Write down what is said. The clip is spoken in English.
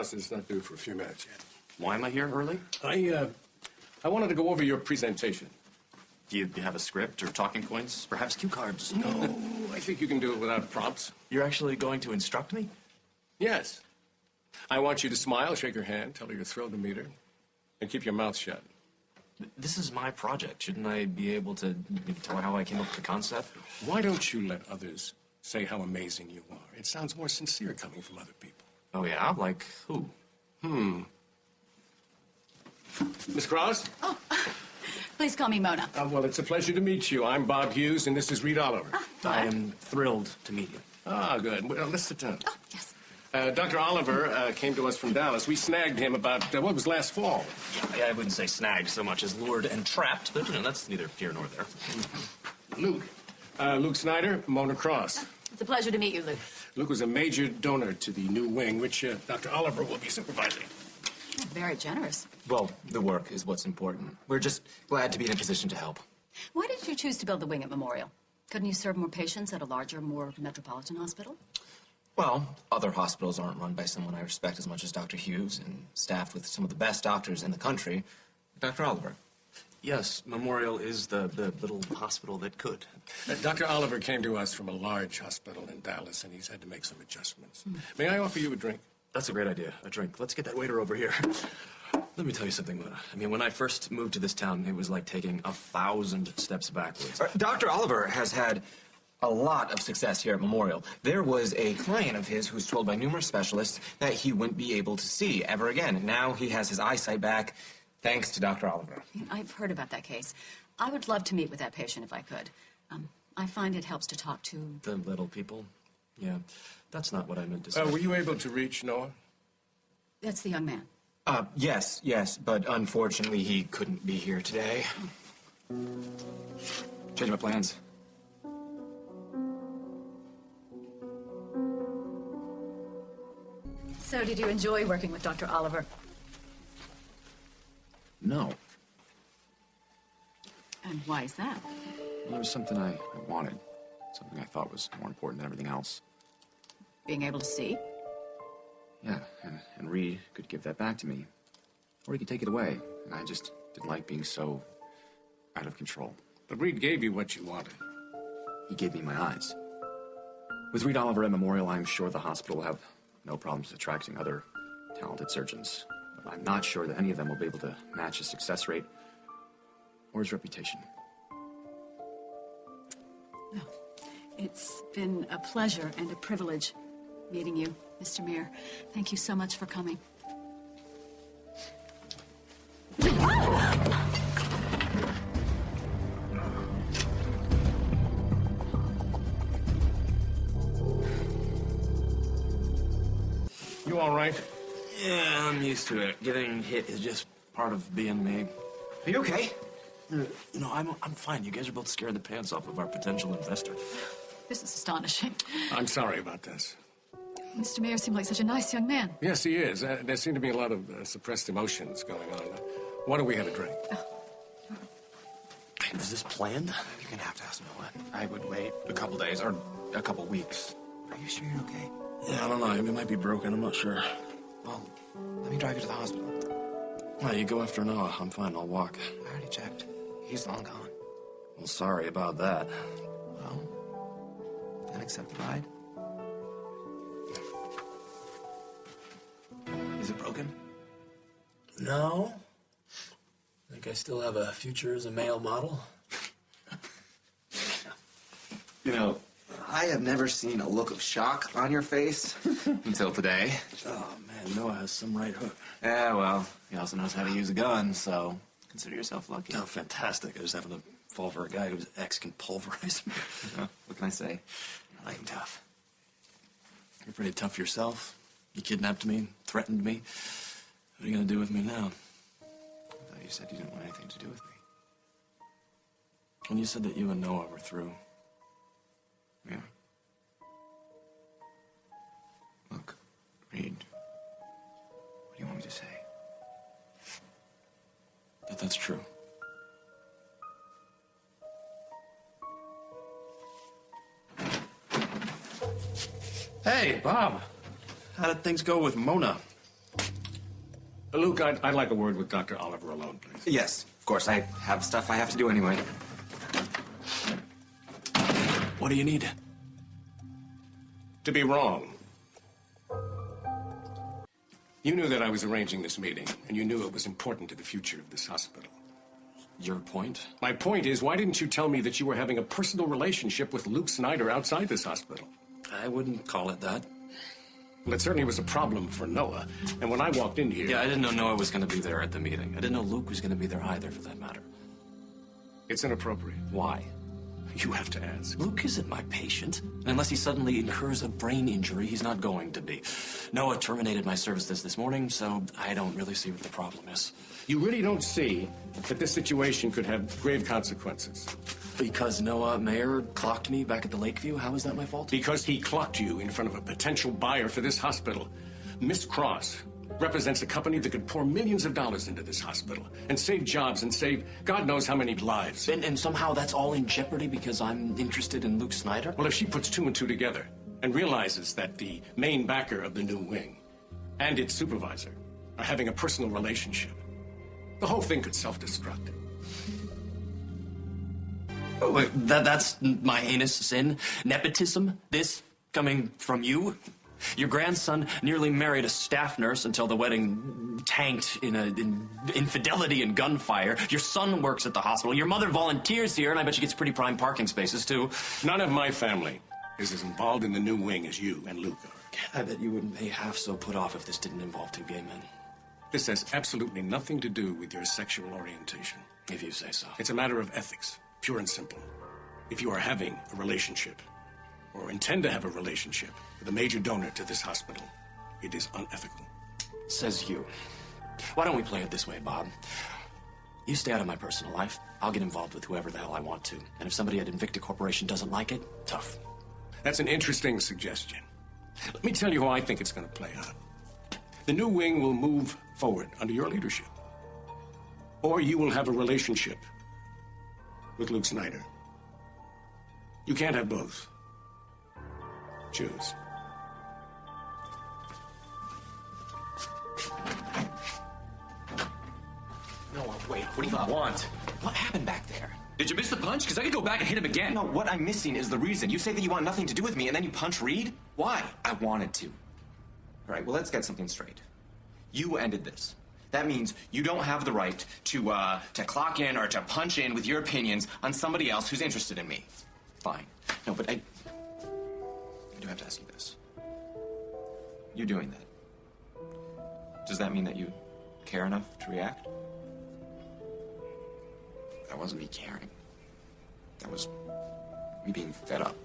Cross is not due for a few minutes yet. Why am I here early? I wanted to go over your presentation. Do you have a script or talking points? Perhaps cue cards? No, I think you can do it without prompts. You're actually going to instruct me? Yes. I want you to smile, shake her hand, tell her you're thrilled to meet her, and keep your mouth shut. This is my project. Shouldn't I be able to maybe tell her how I came up with the concept? Why don't you let others say how amazing you are? It sounds more sincere coming from other people. Oh, yeah? Like who? Miss Cross? Oh, please call me Mona. Well, it's a pleasure to meet you. I'm Bob Hughes, and this is Reid Oliver. I am thrilled to meet you. Ah, good. Well, let's sit down. Oh, yes. Dr. Oliver came to us from Dallas. We snagged him about, what was last fall? Yeah, I wouldn't say snagged so much as lured and trapped, but, you know, that's neither here nor there. Luke. Luke Snyder, Mona Cross. It's a pleasure to meet you, Luke. Luke was a major donor to the new wing, which Dr. Oliver will be supervising. Oh, very generous. Well, the work is what's important. We're just glad to be in a position to help. Why did you choose to build the wing at Memorial? Couldn't you serve more patients at a larger, more metropolitan hospital? Well, other hospitals aren't run by someone I respect as much as Dr. Hughes and staffed with some of the best doctors in the country, Dr. Oliver. Yes, Memorial is the little hospital that could. Dr. Oliver came to us from a large hospital in Dallas, and he's had to make some adjustments. May I offer you a drink? That's a great idea, a drink. Let's get that waiter over here. Let me tell you something, Mona. I mean, when I first moved to this town, it was like taking 1,000 steps backwards. Dr. Oliver has had a lot of success here at Memorial. There was a client of his who was told by numerous specialists that he wouldn't be able to see ever again. Now he has his eyesight back, thanks to Dr. Oliver. I've heard about that case. I would love to meet with that patient if I could. I find it helps to talk to... The little people? Yeah, that's not what I meant to say. Were you able to reach Noah? That's the young man. Yes, but unfortunately he couldn't be here today. Change my plans. So, did you enjoy working with Dr. Oliver? No. And why is that? Well, it was something I wanted. Something I thought was more important than everything else. Being able to see? Yeah, and Reid could give that back to me. Or he could take it away. And I just didn't like being so out of control. But Reid gave you what you wanted. He gave me my eyes. With Reid Oliver at Memorial, I'm sure the hospital will have no problems attracting other talented surgeons. But I'm not sure that any of them will be able to match his success rate or his reputation. Well, it's been a pleasure and a privilege meeting you, Mr. Mayor. Thank you so much for coming. You all right? Yeah, I'm used to it. Getting hit is just part of being me. Are you okay? You know, I'm fine. You guys are both scaring the pants off of our potential investor. This is astonishing. I'm sorry about this. Mr. Mayor seemed like such a nice young man. Yes, he is. There seem to be a lot of suppressed emotions going on. Why don't we have a drink? Is this planned? You're gonna have to ask Noah. I would wait a couple days or a couple weeks. Are you sure you're okay? Yeah, I don't know. It might be broken. I'm not sure. Well, let me drive you to the hospital. Well, you go after Noah. I'm fine. I'll walk. I already checked. He's long gone. Well, sorry about that. Well, then accept the ride. Is it broken? No. I think I still have a future as a male model. You know, I have never seen a look of shock on your face until today. Oh, man, Noah has some right hook. Yeah, well, he also knows how to use a gun, so consider yourself lucky. Oh, fantastic. I just happen to fall for a guy whose ex can pulverize me. What can I say? I like him tough. You're pretty tough yourself. You kidnapped me, threatened me. What are you going to do with me now? I thought you said you didn't want anything to do with me. When you said that you and Noah were through. Yeah. Look, Reid, what do you want me to say? That that's true. Hey, Bob. How did things go with Mona? Luke, I'd like a word with Dr. Oliver alone, please. Yes, of course. I have stuff I have to do anyway. What do you need? To be wrong. You knew that I was arranging this meeting, and you knew it was important to the future of this hospital. Your point? My point is, why didn't you tell me that you were having a personal relationship with Luke Snyder outside this hospital? I wouldn't call it that. Well, it certainly was a problem for Noah, and when I walked in here... Yeah, I didn't know Noah was going to be there at the meeting. I didn't know Luke was going to be there either, for that matter. It's inappropriate. Why? You have to ask. Luke isn't my patient. And unless he suddenly incurs a brain injury, he's not going to be. Noah terminated my services this morning, so I don't really see what the problem is. You really don't see that this situation could have grave consequences? Because Noah Mayer clocked me back at the Lakeview? How is that my fault? Because he clocked you in front of a potential buyer for this hospital. Miss Cross represents a company that could pour millions of dollars into this hospital and save jobs and save God knows how many lives. And somehow that's all in jeopardy because I'm interested in Luke Snyder? Well, if she puts two and two together and realizes that the main backer of the new wing and its supervisor are having a personal relationship, the whole thing could self-destruct. Oh, wait, that's my heinous sin? Nepotism? This coming from you? Your grandson nearly married a staff nurse until the wedding tanked in infidelity and gunfire. Your son works at the hospital. Your mother volunteers here, and I bet she gets pretty prime parking spaces, too. None of my family is as involved in the new wing as you and Luke are. I bet you wouldn't be half so put off if this didn't involve two gay men. This has absolutely nothing to do with your sexual orientation. If you say so. It's a matter of ethics, pure and simple. If you are having a relationship, or intend to have a relationship with a major donor to this hospital, it is unethical. Says you. Why don't we play it this way, Bob? You stay out of my personal life. I'll get involved with whoever the hell I want to. And if somebody at Invicta Corporation doesn't like it, tough. That's an interesting suggestion. Let me tell you how I think it's going to play out. The new wing will move forward under your leadership. Or you will have a relationship with Luke Snyder. You can't have both. Choose. No, wait, what do you want? What happened back there? Did you miss the punch? Because I could go back and hit him again. No, what I'm missing is the reason. You say that you want nothing to do with me, and then you punch Reid? Why? I wanted to. All right, well, let's get something straight. You ended this. That means you don't have the right to clock in or to punch in with your opinions on somebody else who's interested in me. Fine. No, but I do have to ask you this. You doing that, does that mean that you care enough to react? That wasn't me caring. That was me being fed up.